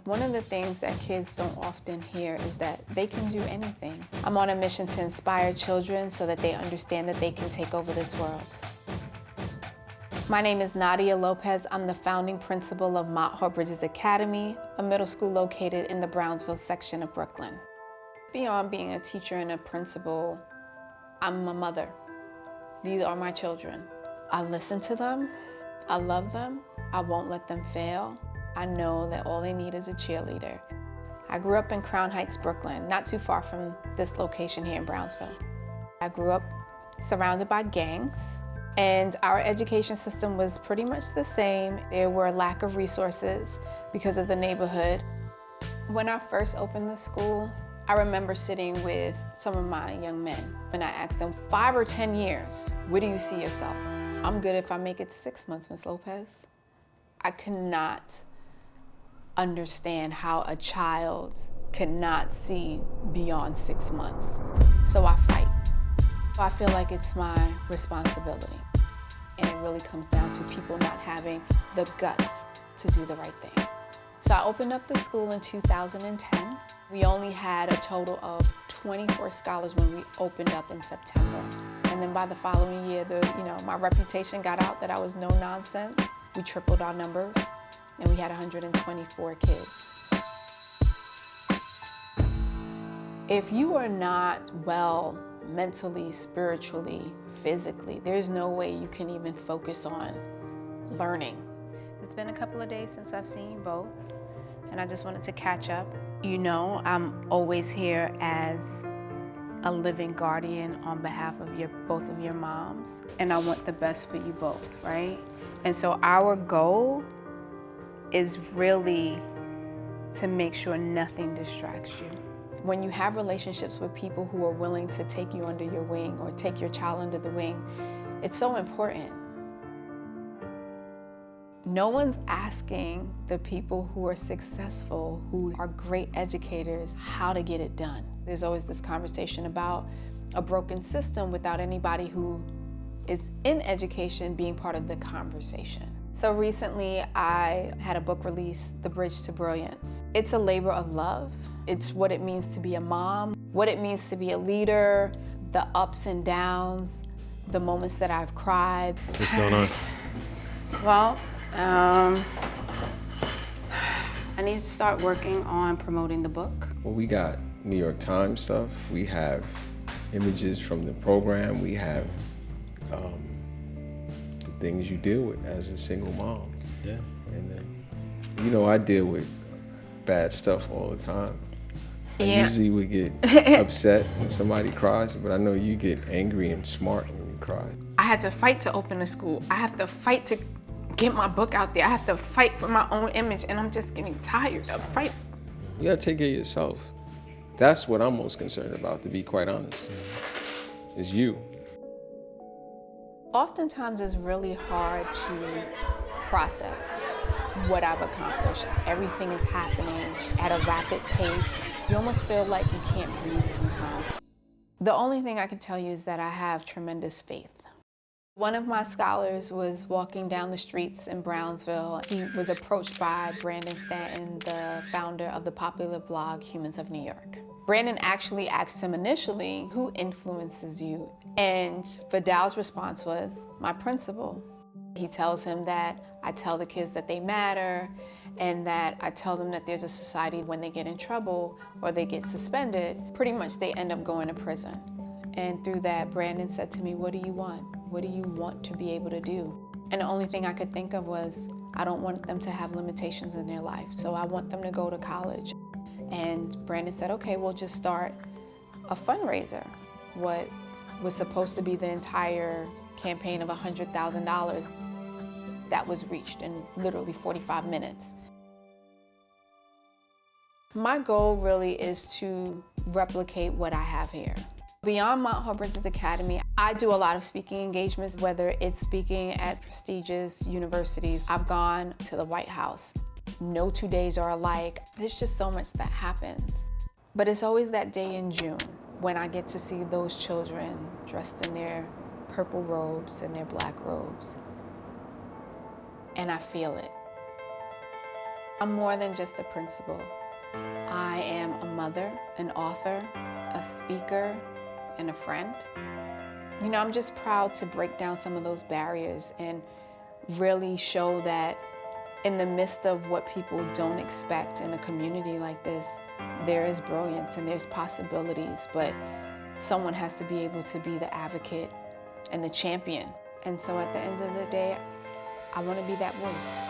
One of the things that kids don't often hear is that they can do anything. I'm on a mission to inspire children so that they understand that they can take over this world. My name is Nadia Lopez. I'm the founding principal of Mott Hall Bridges Academy, a middle school located in the Brownsville section of Brooklyn. Beyond being a teacher and a principal, I'm a mother. These are my children. I listen to them, I love them, I won't let them fail. I know that all they need is a cheerleader. I grew up in Crown Heights, Brooklyn, not too far from this location here in Brownsville. I grew up surrounded by gangs, and our education system was pretty much the same. There were a lack of resources because of the neighborhood. When I first opened the school, I remember sitting with some of my young men, and I asked them, 5 or 10 years, where do you see yourself? I'm good if I make it 6 months, Ms. Lopez. I cannot understand how a child cannot see beyond 6 months. So I fight. I feel like it's my responsibility. And it really comes down to people not having the guts to do the right thing. So I opened up the school in 2010. We only had a total of 24 scholars when we opened up in September. And then by the following year, my reputation got out that I was no nonsense. We tripled our numbers, and we had 124 kids. If you are not well mentally, spiritually, physically, there's no way you can even focus on learning. It's been a couple of days since I've seen you both, and I just wanted to catch up. You know, I'm always here as a living guardian on behalf of both of your moms, and I want the best for you both, right? And so our goal is really to make sure nothing distracts you. When you have relationships with people who are willing to take you under your wing or take your child under the wing, it's so important. No one's asking the people who are successful, who are great educators, how to get it done. There's always this conversation about a broken system without anybody who is in education being part of the conversation. So recently I had a book release, The Bridge to Brilliance. It's a labor of love. It's what it means to be a mom, what it means to be a leader, the ups and downs, the moments that I've cried. What's going on? Well, I need to start working on promoting the book. Well, we got New York Times stuff. We have images from the program. We have the things you deal with as a single mom. Yeah. And I deal with bad stuff all the time. I Yeah. usually would get upset when somebody cries, but I know you get angry and smart when you cry. I had to fight to open a school. I have to fight to get my book out there. I have to fight for my own image, and I'm just getting tired of fighting. You gotta take care of yourself. That's what I'm most concerned about, to be quite honest, is you. Oftentimes it's really hard to process what I've accomplished. Everything is happening at a rapid pace. You almost feel like you can't breathe sometimes. The only thing I can tell you is that I have tremendous faith. One of my scholars was walking down the streets in Brownsville. He was approached by Brandon Stanton, the founder of the popular blog Humans of New York. Brandon actually asked him initially, who influences you? And Vidal's response was, my principal. He tells him that I tell the kids that they matter, and that I tell them that there's a society when they get in trouble or they get suspended, pretty much they end up going to prison. And through that, Brandon said to me, what do you want? What do you want to be able to do? And the only thing I could think of was, I don't want them to have limitations in their life, so I want them to go to college. And Brandon said, okay, we'll just start a fundraiser. What was supposed to be the entire campaign of $100,000, that was reached in literally 45 minutes. My goal really is to replicate what I have here. Beyond Mott Hall Bridges Academy, I do a lot of speaking engagements, whether it's speaking at prestigious universities. I've gone to the White House. No 2 days are alike. There's just so much that happens. But it's always that day in June when I get to see those children dressed in their purple robes and their black robes. And I feel it. I'm more than just a principal. I am a mother, an author, a speaker, and a friend. You know, I'm just proud to break down some of those barriers and really show that in the midst of what people don't expect in a community like this, there is brilliance and there's possibilities, but someone has to be able to be the advocate and the champion. And so at the end of the day, I want to be that voice.